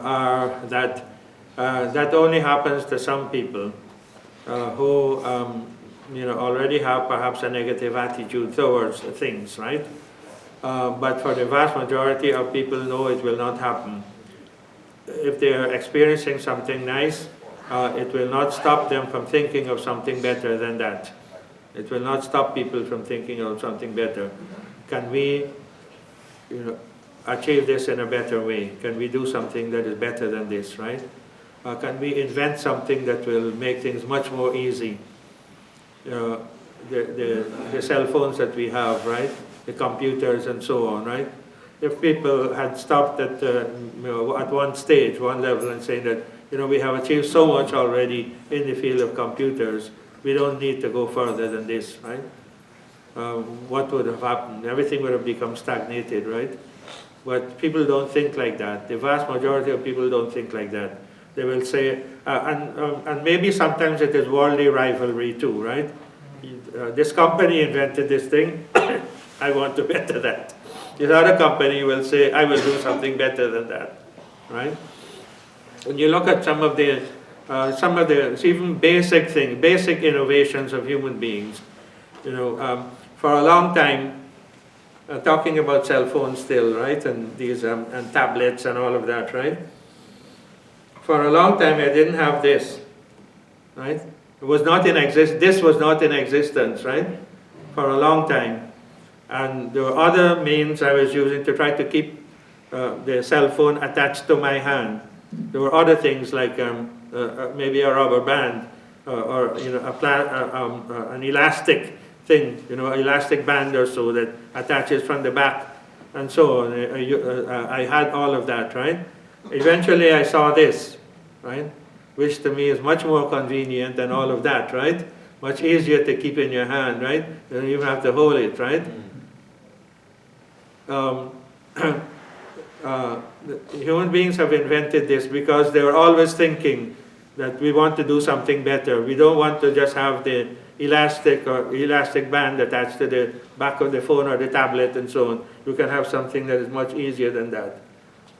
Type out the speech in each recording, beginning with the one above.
are that that only happens to some people who already have perhaps a negative attitude towards things, right? But for the vast majority of people, no, it will not happen. If they are experiencing something nice, it will not stop them from thinking of something better than that. It will not stop people from thinking of something better. Can we achieve this in a better way? Can we do something that is better than this, right? Can we invent something that will make things much more easy? The cell phones that we have, right? The computers and so on, right? If people had stopped at one stage, one level, and saying that we have achieved so much already in the field of computers, we don't need to go further than this, right? What would have happened? Everything would have become stagnated, right? But people don't think like that. The vast majority of people don't think like that. They will say, and maybe sometimes it is worldly rivalry too, right? This company invented this thing, I want to better that. This other company will say, I will do something better than that, right? When you look at some of the even basic things, basic innovations of human beings, for a long time, talking about cell phones still, right, and these and tablets and all of that, right? For a long time, I didn't have this, right? It was not in This was not in existence, right? For a long time. And there were other means I was using to try to keep the cell phone attached to my hand. There were other things like maybe a rubber band or an elastic thing, elastic band or so that attaches from the back and so on. I had all of that, right? Eventually I saw this, right? Which to me is much more convenient than all of that, right? Much easier to keep in your hand, right? You don't even have to hold it, right? Human beings have invented this because they were always thinking that we want to do something better. We don't want to just have the elastic band attached to the back of the phone or the tablet and so on. You can have something that is much easier than that.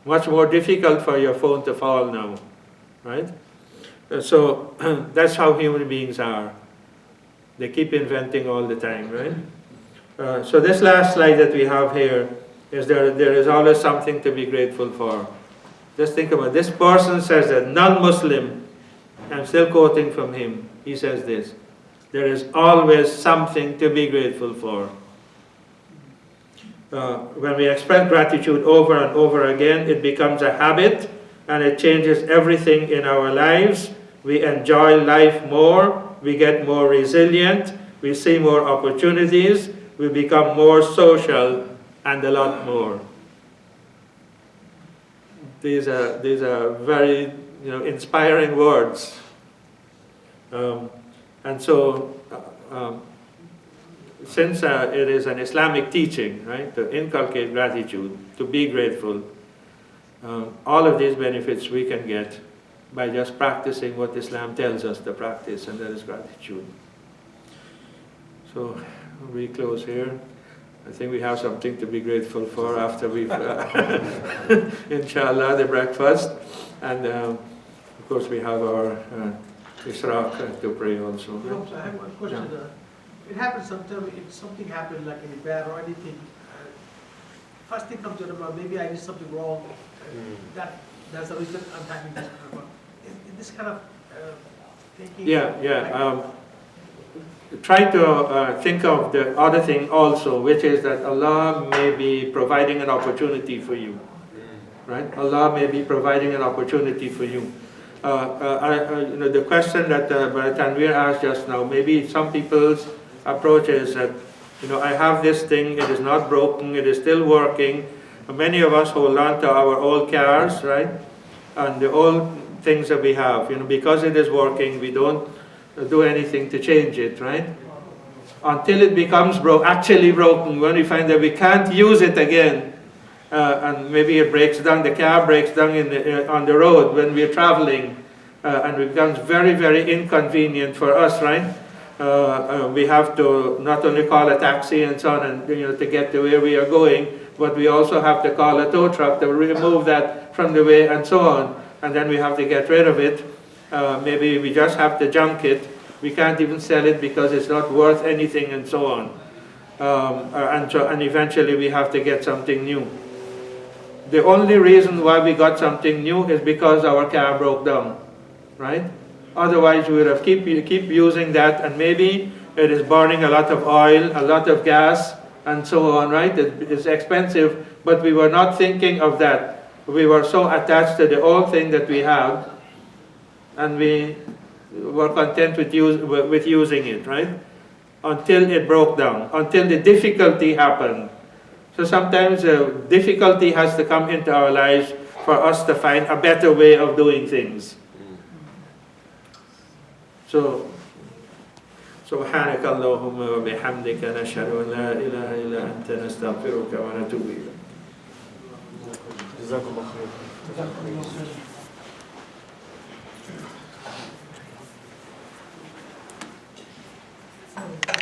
Much more difficult for your phone to fall now, right? So that's how human beings are. They keep inventing all the time, right? So this last slide that we have here is there is always something to be grateful for. Just think about it. This person says that, non-Muslim, I'm still quoting from him, he says this, there is always something to be grateful for. When we express gratitude over and over again, it becomes a habit and it changes everything in our lives. We enjoy life more, we get more resilient, we see more opportunities, we become more social, and a lot more. These are very inspiring words. And so since it is an Islamic teaching, right, to inculcate gratitude, to be grateful, all of these benefits we can get by just practicing what Islam tells us to practice, and that is gratitude. So we close here. I think we have something to be grateful for after we've, inshallah, the breakfast. And of course we have our Ishraq to pray also. I have one question. Yeah. It happens sometimes, if something happened like any bad or anything, first thing comes to the mind, maybe I did something wrong. That's the reason I'm having this kind of, this kind of thinking. Yeah. Try to think of the other thing also, which is that Allah may be providing an opportunity for you, right? Allah may be providing an opportunity for you. The question that Brother Tanvir asked just now, maybe some people's approach is that, I have this thing, it is not broken, it is still working. Many of us hold on to our old cars, right? And the old things that we have, because it is working, we don't do anything to change it, right? Until it becomes actually broken, when we find that we can't use it again, and maybe it breaks down, the car breaks down on the road when we're traveling, and it becomes very, very inconvenient for us, right? We have to not only call a taxi and so on, and to get to where we are going, but we also have to call a tow truck to remove that from the way and so on, and then we have to get rid of it. Maybe we just have to junk it. We can't even sell it because it's not worth anything and so on. And eventually we have to get something new. The only reason why we got something new is because our car broke down, right? Otherwise we would have keep using that, and maybe it is burning a lot of oil, a lot of gas, and so on, right? It's expensive, but we were not thinking of that. We were so attached to the old thing that we have, and we were content with using it, right? Until it broke down, until the difficulty happened. So sometimes difficulty has to come into our lives for us to find a better way of doing things. So, سبحانك اللهم وبحمدك نشهد أن لا إله إلا أنت نستغفرك ونتوب إليك. جزاكم الله خير. Thank you.